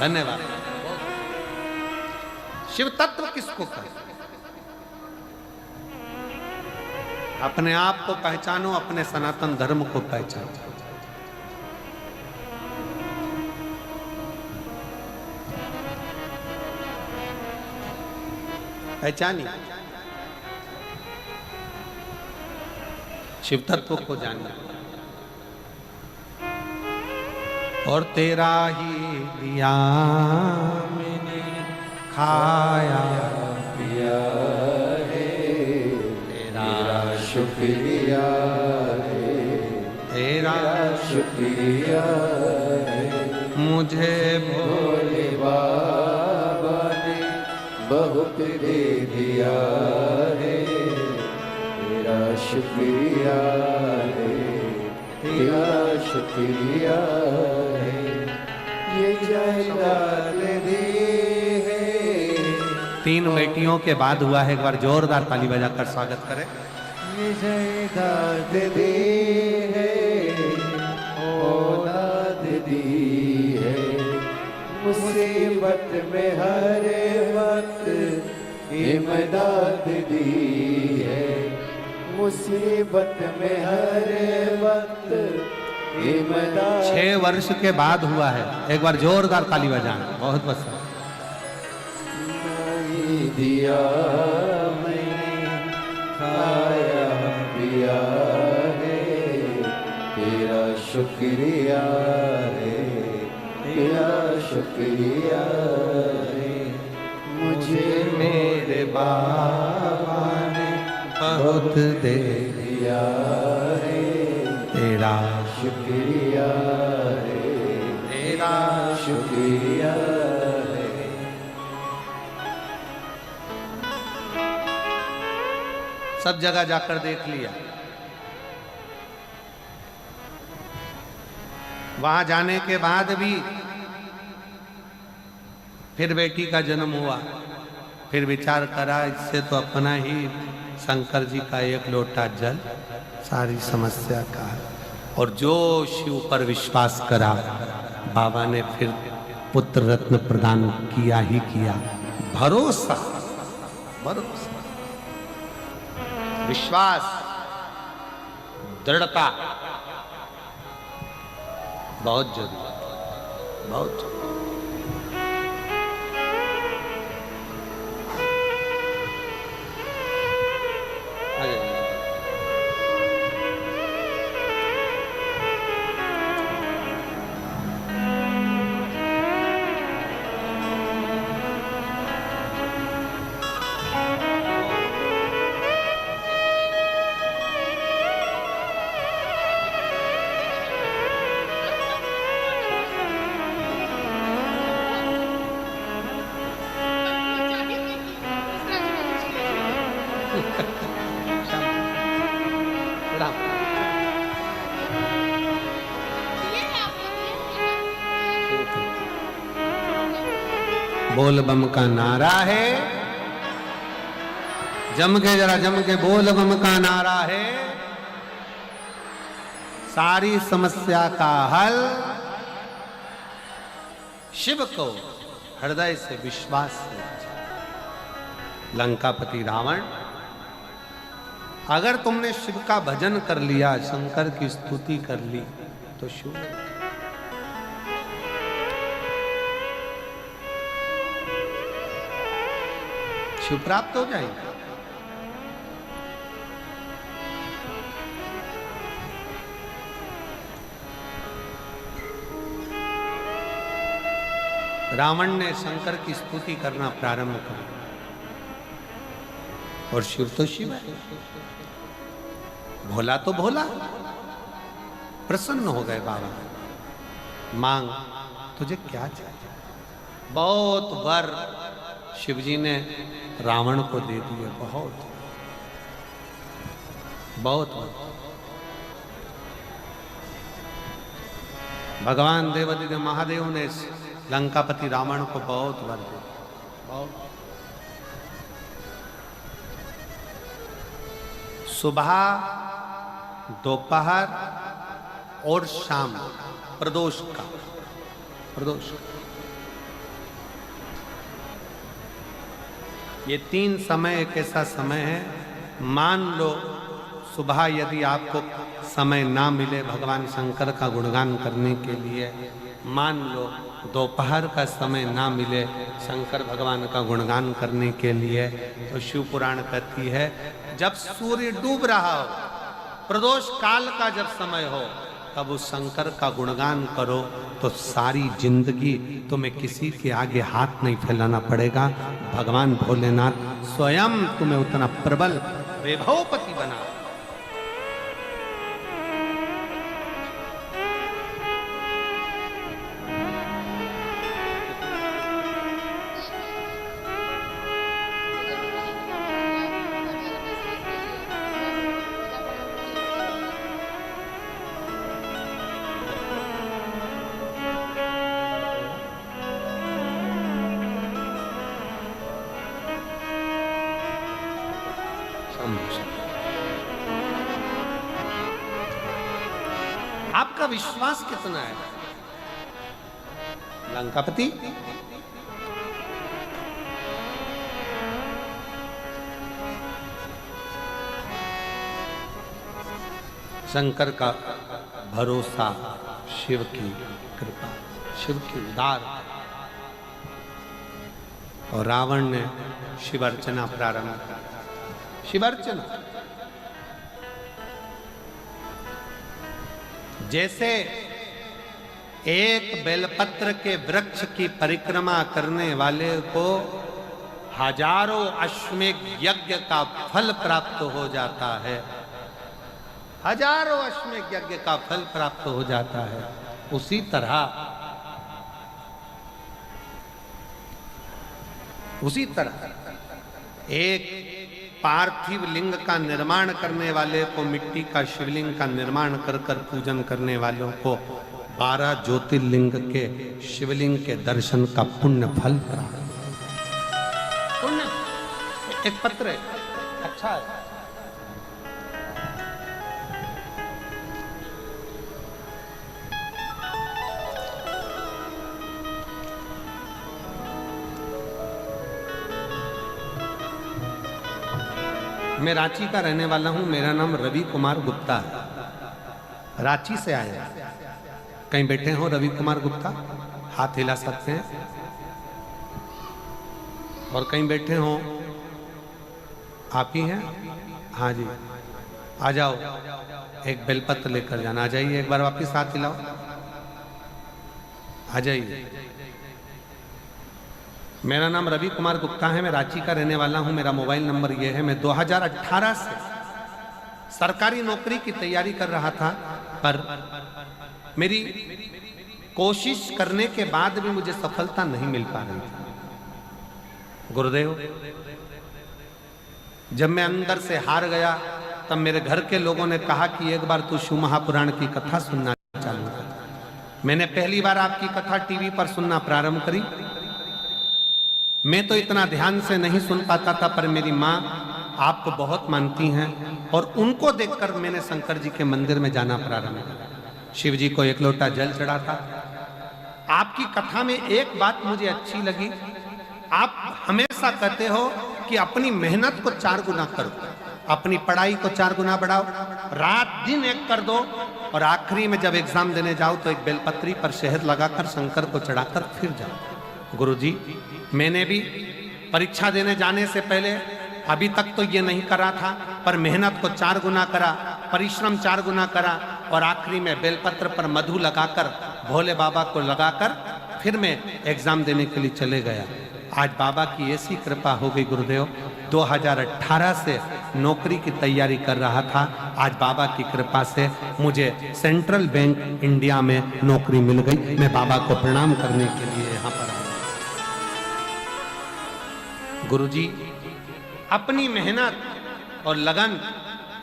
धन्यवाद। शिव तत्व किसको कहे? अपने आप को पहचानो, अपने सनातन धर्म को पहचानो। पहचानी, शिव तत्व को जानिए, और तेरा ही दिया मैंने खाया पिया है, तेरा शुक्रिया है, तेरा शुक्रिया है, मुझे भोले बाबा ने बहुत दे दिया है, तेरा शुक्रिया है, तेरा शुक्रिया है, ये जायदाद दी है। 3 बेटियों के बाद हुआ है, एक बार जोरदार ताली बजाकर स्वागत करें। ये जायदाद दी है, औलाद दी है, मुसीबत में हर वक्त इमदाद दी है, मुसीबत में हर वक्त इमदाद। 6 वर्ष के बाद हुआ है, एक बार जोरदार ताली बजाएं। बहुत पसंद। नहीं दिया मैंने खाया पिया है, तेरा शुक्रिया है, तेरा शुक्रिया है, मुझे मेरे बाबा ने बहुत दे दिया है, तेरा शुक्रिया है, तेरा शुक्रिया है। सब जगह जाकर देख लिया, वहां जाने के बाद भी फिर बेटी का जन्म हुआ। फिर विचार करा, इससे तो अपना ही शंकर जी का एक लोटा जल सारी समस्या का है। और जो शिव पर विश्वास करा, बाबा ने फिर पुत्र रत्न प्रदान किया ही किया। भरोसा, भरोसा, विश्वास, दृढ़ता बहुत जरूरी, बहुत जरूरी। बोल बम का नारा है, जम के जरा जम के बोल बम का नारा है, सारी समस्या का हल शिव को हृदय से विश्वास से। लंकापति रावण, अगर तुमने शिव का भजन कर लिया, शंकर की स्तुति कर ली, तो शिव प्राप्त हो जाएगा। रावण ने शंकर की स्तुति करना प्रारंभ कर, और शिव तो शिव है, भोला तो भोला। प्रसन्न हो गए बाबा, मांग तुझे क्या चाहिए। बहुत वर शिवजी ने रावण को दे दिए, बहुत बहुत वर। भगवान देवादिदेव महादेव ने लंकापति रावण को बहुत वर दिया, बहुत। सुबह, दोपहर और शाम प्रदोष का, ये 3 समय एक ऐसा समय है, मान लो सुबह यदि आपको समय ना मिले भगवान शंकर का गुणगान करने के लिए, मान लो दोपहर का समय ना मिले शंकर भगवान का गुणगान करने के लिए, तो शिव पुराण कहती है जब सूर्य डूब रहा हो, प्रदोष काल का जब समय हो, तब उस शंकर का गुणगान करो, तो सारी जिंदगी तुम्हें किसी के आगे हाथ नहीं फैलाना पड़ेगा। भगवान भोलेनाथ स्वयं तुम्हें उतना प्रबल वैभवपति बना। आपका विश्वास कितना है लंकापति? शंकर का भरोसा, शिव की कृपा, शिव की उदार। और रावण ने शिव अर्चना प्रारंभ की। शिव अर्चना जैसे एक बेलपत्र के वृक्ष की परिक्रमा करने वाले को हजारों अश्वमेध यज्ञ का फल प्राप्त हो जाता है, हजारों अश्वमेध यज्ञ का फल प्राप्त हो जाता है, उसी तरह एक पार्थिव लिंग का निर्माण करने वाले को, मिट्टी का शिवलिंग का निर्माण कर कर पूजन करने वालों को 12 ज्योतिर्लिंग के शिवलिंग के दर्शन का पुण्य फल प्राप्त। पुण्य एक पत्र है, अच्छा है। मैं रांची का रहने वाला हूं, मेरा नाम रवि कुमार गुप्ता है, रांची से आया। कहीं बैठे हो रवि कुमार गुप्ता? हाथ हिला सकते हैं। और कहीं बैठे हो? आप ही हैं? हाँ जी, आ जाओ, एक बेलपत्र लेकर जाना। आ जाइए, एक बार वापिस हाथ हिलाओ, आ जाइए। मेरा नाम रवि कुमार गुप्ता है, मैं रांची का रहने वाला हूं। मेरा मोबाइल नंबर यह है। मैं 2018 से सरकारी नौकरी की तैयारी कर रहा था, पर मेरी कोशिश करने के बाद भी मुझे सफलता नहीं मिल पा रही थी। गुरुदेव, जब मैं अंदर से हार गया, तब मेरे घर के लोगों ने कहा कि एक बार तू शिव महापुराण की कथा सुनना चालू कर। मैंने पहली बार आपकी कथा टीवी पर सुनना प्रारंभ करी। मैं तो इतना ध्यान से नहीं सुन पाता था, पर मेरी माँ आपको बहुत मानती हैं और उनको देखकर मैंने शंकर जी के मंदिर में जाना प्रारंभ किया। शिव जी को एक लोटा जल चढ़ाता। आपकी कथा में एक बात मुझे अच्छी लगी, आप हमेशा कहते हो कि अपनी मेहनत को 4 गुना करो, अपनी पढ़ाई को 4 गुना बढ़ाओ, रात दिन एक कर दो, और आखिरी में जब एग्जाम देने जाओ तो एक बेलपत्री पर शहद लगाकर शंकर को चढ़ाकर फिर जाओ। गुरुजी, मैंने भी परीक्षा देने जाने से पहले अभी तक तो ये नहीं करा था, पर मेहनत को 4 गुना करा, परिश्रम 4 गुना करा, और आखिरी में बेलपत्र पर मधु लगाकर भोले बाबा को लगाकर फिर मैं एग्जाम देने के लिए चले गया। आज बाबा की ऐसी कृपा हो गई गुरुदेव, 2018 से नौकरी की तैयारी कर रहा था, आज बाबा की कृपा से मुझे सेंट्रल बैंक इंडिया में नौकरी मिल गई। मैं बाबा को प्रणाम करने के लिए यहाँ पर आया। गुरुजी, अपनी मेहनत और लगन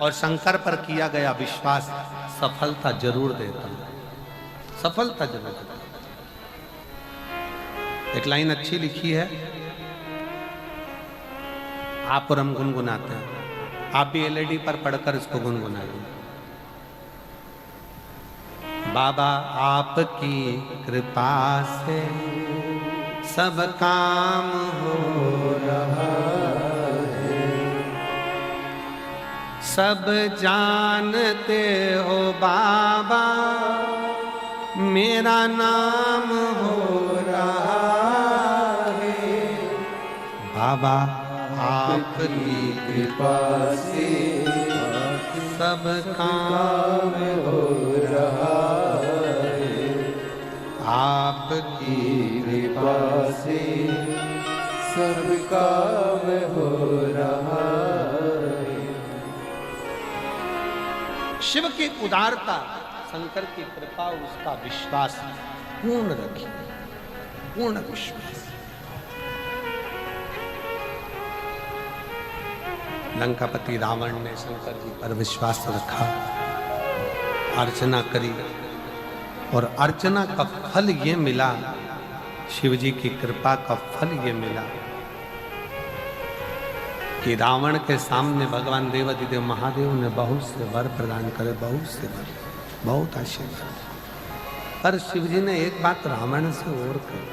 और शंकर पर किया गया विश्वास सफलता जरूर देता है, सफलता जरूर देता है। एक लाइन अच्छी लिखी है, आप और हम गुनगुनाते हैं, आप भी एलईडी पर पढ़कर इसको गुनगुनाइए। बाबा आपकी कृपा से सब काम हो रहा है, सब जानते हो बाबा मेरा नाम हो रहा है। बाबा आपकी कृपा से सब काम हो रहा है, आपकी कृपा से सब काम हो रहा है। शिव की उदारता, शंकर की कृपा, उसका विश्वास पूर्ण रखिए, पूर्ण विश्वास। लंकापति रावण ने शंकर जी पर विश्वास रखा, अर्चना करी, और अर्चना का फल ये मिला, शिव जी की कृपा का फल ये मिला कि रावण के सामने भगवान देवाधिदेव महादेव ने बहुत से वर प्रदान करे, बहुत से वर, बहुत आशीर्वाद। पर शिव जी ने एक बात रावण से और कही।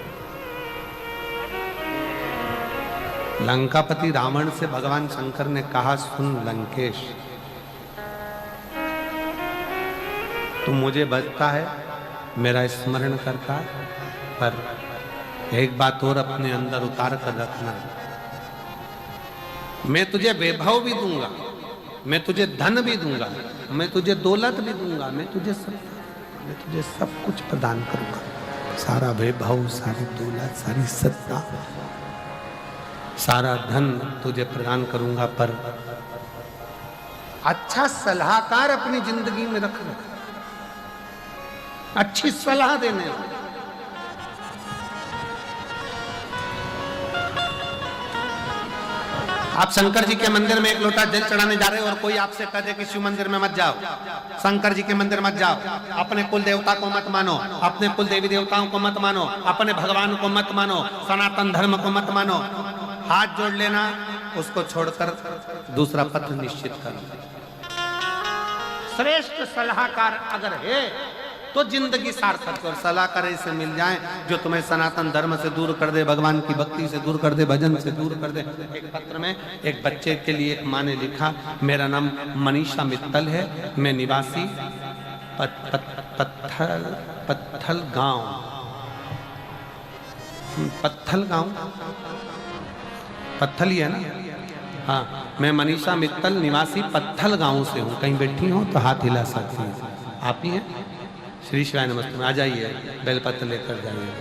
लंकापति रावण से भगवान शंकर ने कहा, सुन लंकेश, तू मुझे बचता है, मेरा स्मरण करता है, पर एक बात और अपने अंदर उतार कर रखना, मैं तुझे वैभव भी दूंगा, मैं तुझे धन भी दूंगा, मैं तुझे दौलत भी दूंगा, मैं तुझे सब कुछ प्रदान करूंगा, सारा वैभव, सारी दौलत, सारी सत्ता, सारा धन तुझे प्रदान करूंगा, पर अच्छा सलाहकार अपनी जिंदगी में रखना, अच्छी सलाह देने। आप शंकर जी के मंदिर में एक लोटा जल चढ़ाने जा रहे हो और कोई आपसे कह दे कि शिव मंदिर में मत जाओ, शंकर जी के मंदिर मत जाओ, अपने कुल देवता को मत मानो, अपने कुल देवी देवताओं को मत मानो, अपने भगवान को मत मानो, सनातन धर्म को मत मानो, हाथ जोड़ लेना, उसको छोड़कर दूसरा पथ निश्चित करना। श्रेष्ठ सलाहकार अगर है तो जिंदगी सार्थक है, और सलाहकार ऐसे मिल जाए जो तुम्हें सनातन धर्म से दूर कर दे, भगवान की भक्ति से दूर कर दे, भजन से दूर कर दे। एक पत्र में एक बच्चे के लिए एक माँ ने लिखा, मेरा नाम मनीषा मित्तल है, मैं निवासी पत्थल गांव, पत्थल ही है ना, हाँ, मैं मनीषा मित्तल निवासी पत्थल गांव से हूँ। कहीं बैठी हो तो हाथ हिला सकती हैं, आप ही हैं? श्री शिवाय नमस्ते में आ जाइए, बेलपत्र लेकर जाइए।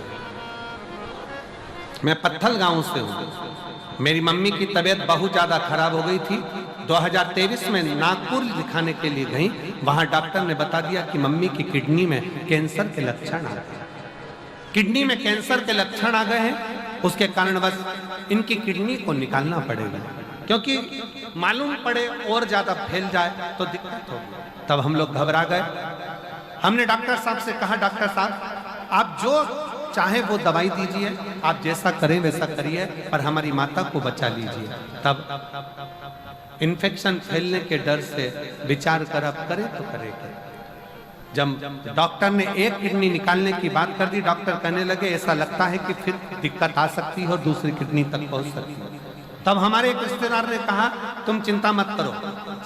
मैं पत्थल गांव से हूँ। मेरी मम्मी की तबीयत बहुत ज़्यादा खराब हो गई थी। 2023 में नागपुर दिखाने के लिए गई, वहाँ डॉक्टर ने बता दिया कि मम्मी की किडनी में कैंसर के लक्षण आ गए, किडनी में कैंसर के लक्षण आ गए हैं, उसके कारणवश इनकी किडनी को निकालना पड़ेगा, क्योंकि मालूम पड़े और ज़्यादा फैल जाए तो दिक्कत होगी। तब हम लोग घबरा गए। हमने डॉक्टर साहब से कहा, डॉक्टर साहब आप जो चाहे वो दवाई दीजिए, आप जैसा करें वैसा करिए, पर हमारी माता को बचा लीजिए। तब इन्फेक्शन फैलने के डर से विचार कर अब करे तो करे क्या। जब डॉक्टर ने एक किडनी निकालने की बात कर दी, डॉक्टर कहने लगे ऐसा लगता है कि फिर दिक्कत आ सकती है और दूसरी किडनी तक पहुंच सकती है। तब हमारे एक रिश्तेदार ने कहा तुम चिंता मत करो,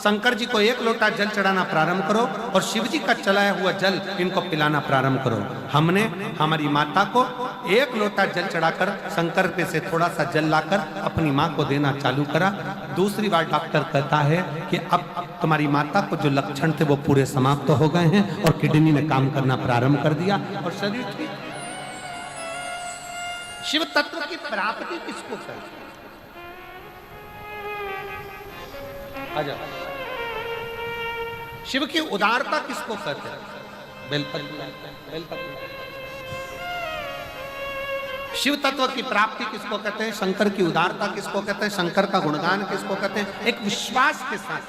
शंकर जी को 1 लोटा जल चढ़ाना प्रारंभ करो और शिव जी का चलाया हुआ जल इनको पिलाना प्रारंभ करो। हमने हमारी माता को 1 लोटा जल चढ़ाकर शंकर पे से थोड़ा सा जल लाकर अपनी माँ को देना चालू करा। दूसरी बार डॉक्टर कहता है कि अब तुम्हारी माता को जो लक्षण थे वो पूरे समाप्त हो गए हैं और किडनी ने काम करना प्रारंभ कर दिया और शरीर ठीक। शिव तत्व की प्राप्ति किसको कहते हैं? शिव की उदारता किसको कहते हैं? बेलपत्र। शिव तत्व की प्राप्ति किसको कहते हैं? शंकर की उदारता किसको कहते हैं? शंकर का गुणगान किसको कहते हैं? एक विश्वास के साथ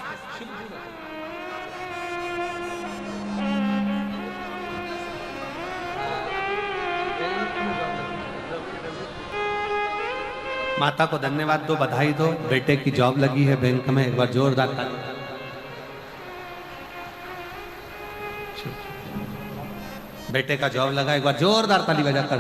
माता को धन्यवाद दो, बधाई दो, बेटे की जॉब लगी है बैंक में, एक बार जोरदार ताली। बेटे का जॉब लगा, एक बार जोरदार ताली बजाकर।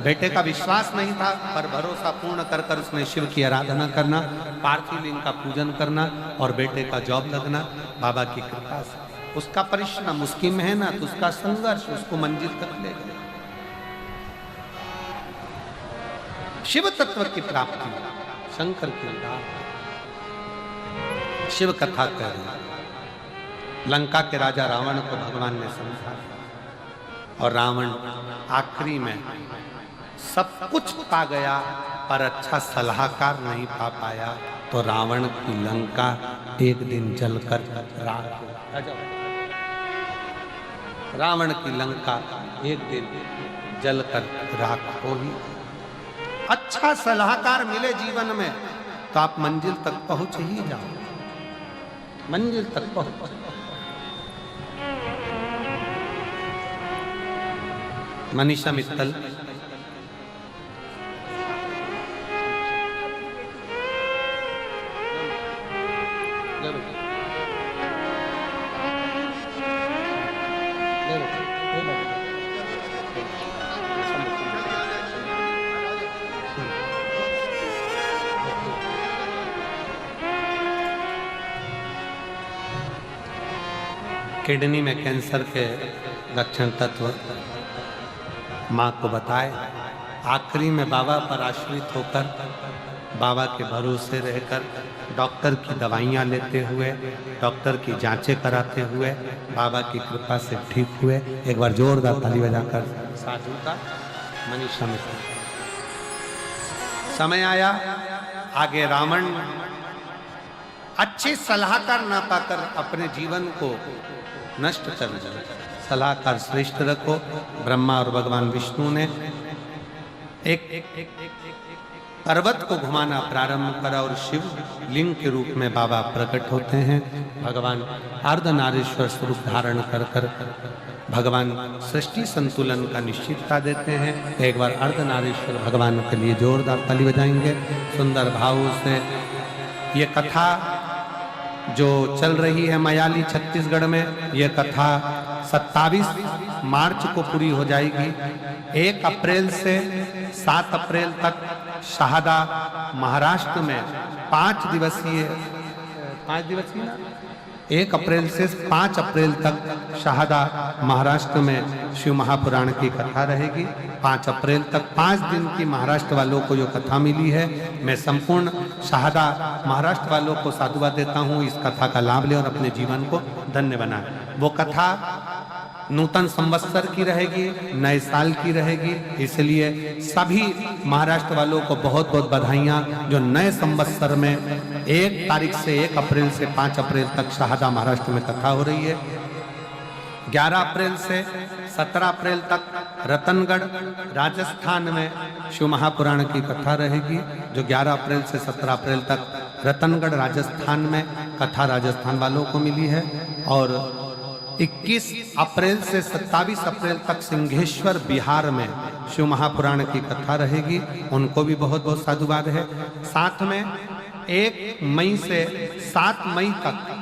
बेटे का विश्वास नहीं था पर भरोसा पूर्ण कर कर उसने शिव की आराधना करना, पार्थिव लिंग का पूजन करना और बेटे का जॉब लगना बाबा की कृपा से। उसका परिश्रम, उसकी मेहनत, उसका संघर्ष उसको मंजिल तक ले गया। शिव तत्व की प्राप्ति, शंकर की उदारता। शिव कथा कह रहे। लंका के राजा रावण को भगवान ने समझा और रावण आखिरी में सब कुछ पा गया पर अच्छा सलाहकार नहीं पा पाया, तो रावण की लंका एक दिन जलकर राख हो। रावण की लंका एक दिन जलकर राख हो ही। अच्छा सलाहकार मिले जीवन में तो आप मंजिल तक पहुंच ही जाओ, मंजिल तक पहुंच। मनीषा मित्तल किडनी में कैंसर के लक्षण तत्व माँ को बताए। आखिरी में बाबा पर आश्रित होकर, बाबा के भरोसे रहकर, डॉक्टर की दवाइयाँ लेते हुए, डॉक्टर की जांचें कराते हुए बाबा की कृपा से ठीक हुए। एक बार जोरदार ताली बजाकर साधु का मनीषा मित्तल। समय आया, आगे रावण अच्छे सलाहकार ना पाकर अपने जीवन को नष्ट कर दिया। सलाहकार श्रेष्ठ रखो। ब्रह्मा और भगवान विष्णु ने एक पर्वत को घुमाना प्रारंभ करा और शिव लिंग के रूप में बाबा प्रकट होते हैं। भगवान अर्धनारीश्वर स्वरूप धारण कर कर भगवान सृष्टि संतुलन का निश्चितता देते हैं। एक बार अर्धनारीश्वर भगवान के लिए जोरदार ताली बजाएंगे। सुंदर भाव से ये कथा जो चल रही है मयाली छत्तीसगढ़ में, ये कथा 27 मार्च को पूरी हो जाएगी। 1 अप्रैल से 7 अप्रैल तक शहादा महाराष्ट्र में 5 दिवसीय 1 अप्रैल से 5 अप्रैल तक शहादा महाराष्ट्र में शिव महापुराण की कथा रहेगी। 5 अप्रैल तक 5 दिन की महाराष्ट्र वालों को जो कथा मिली है, मैं संपूर्ण शहादा महाराष्ट्र वालों को साधुवाद देता हूँ। इस कथा का लाभ लें और अपने जीवन को धन्य बनाएं। वो कथा नूतन संवत्सर की रहेगी, नए साल की रहेगी, इसलिए सभी महाराष्ट्र वालों को बहुत बहुत बधाइयाँ जो नए संवत्सर में 1 तारीख से 1 अप्रैल से 5 अप्रैल तक शहादा महाराष्ट्र में कथा हो रही है। 11 अप्रैल से 17 अप्रैल तक रतनगढ़ राजस्थान में शिव महापुराण की कथा रहेगी। जो 11 अप्रैल से 17 अप्रैल तक रतनगढ़ राजस्थान में कथा राजस्थान वालों को मिली है। और 21 अप्रैल से 27 अप्रैल तक सिंहेश्वर बिहार में शिव महापुराण की कथा रहेगी, उनको भी बहुत बहुत साधुवाद है। साथ में 1 मई से 7 मई तक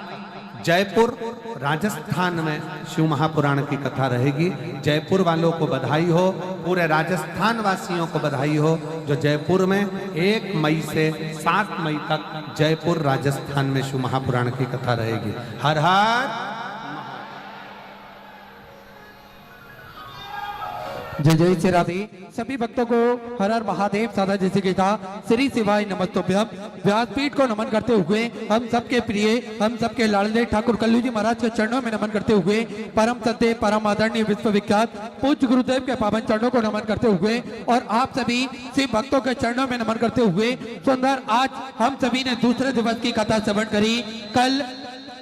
जयपुर राजस्थान में शिव महापुराण की कथा रहेगी। जयपुर वालों को बधाई हो, पूरे राजस्थान वासियों को बधाई हो जो जयपुर में 1 मई से 7 मई तक जयपुर राजस्थान में शिव महापुराण की कथा रहेगी। हर हर जय जय श्री राधे। सभी भक्तों को हर हर महादेव सादा जैसे की था श्री शिवाय नमस्तुभ्यम। व्यासपीठ को नमन करते हुए हम सबके प्रिय, हम सबके लाडले ठाकुर कल्लू जी महाराज के चरणों में नमन करते हुए परम सत्य परम आदरणीय विश्वविख्यात पूज्य गुरुदेव के पावन चरणों को नमन करते हुए और आप सभी शिव भक्तों के चरणों में नमन करते हुए सुंदर आज हम सभी ने दूसरे दिवस की कथा श्रवण करी। कल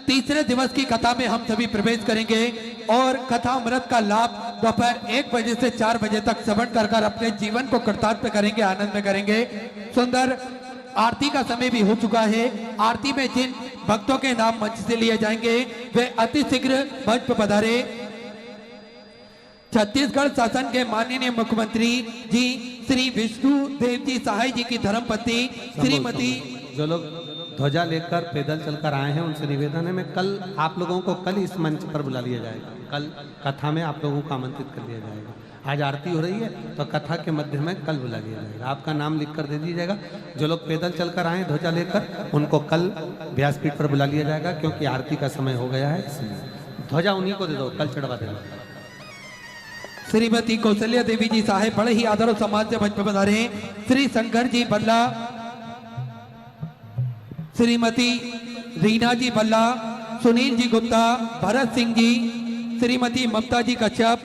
तीसरे दिवस की कथा में हम सभी प्रवेश करेंगे और कथा अमृत का लाभ दोपहर 1 बजे से 4 बजे तक श्रवण कर कर अपने जीवन को कृतार्थ करेंगे, आनंद में करेंगे। सुंदर आरती का समय भी हो चुका है। आरती में जिन भक्तों के नाम मंच से लिए जाएंगे वे अति शीघ्र मंच पर पधारे। छत्तीसगढ़ शासन के माननीय मुख्यमंत्री जी श्री विष्णु देव जी सहाय जी की धर्मपत्नी श्रीमती, जो लोग ध्वजा लेकर पैदल चलकर आए हैं उनसे निवेदन है, मैं कल आप लोगों को कल इस मंच पर बुला लिया जाएगा। कल कथा में आप लोगों को आमंत्रित कर लिया जाएगा। आज आरती हो रही है तो कथा के मध्य में कल बुला लिया जाएगा। आपका नाम लिख कर दे दीजिएगा। जो लोग पैदल चलकर आए ध्वजा लेकर उनको कल व्यासपीठ पर बुला लिया जाएगा, क्योंकि आरती का समय हो गया है, इसलिए ध्वजा उन्हीं को दे दो, कल चढ़वा देना। श्रीमती कौशल्या देवी जी साहेब बड़े ही आदर और सम्मान से मंच पर पधारे। श्री शंकर जी बल्ला, श्रीमती रीना जी बल्ला, सुनील जी गुप्ता, भरत सिंह जी, श्रीमती ममता जी कश्यप।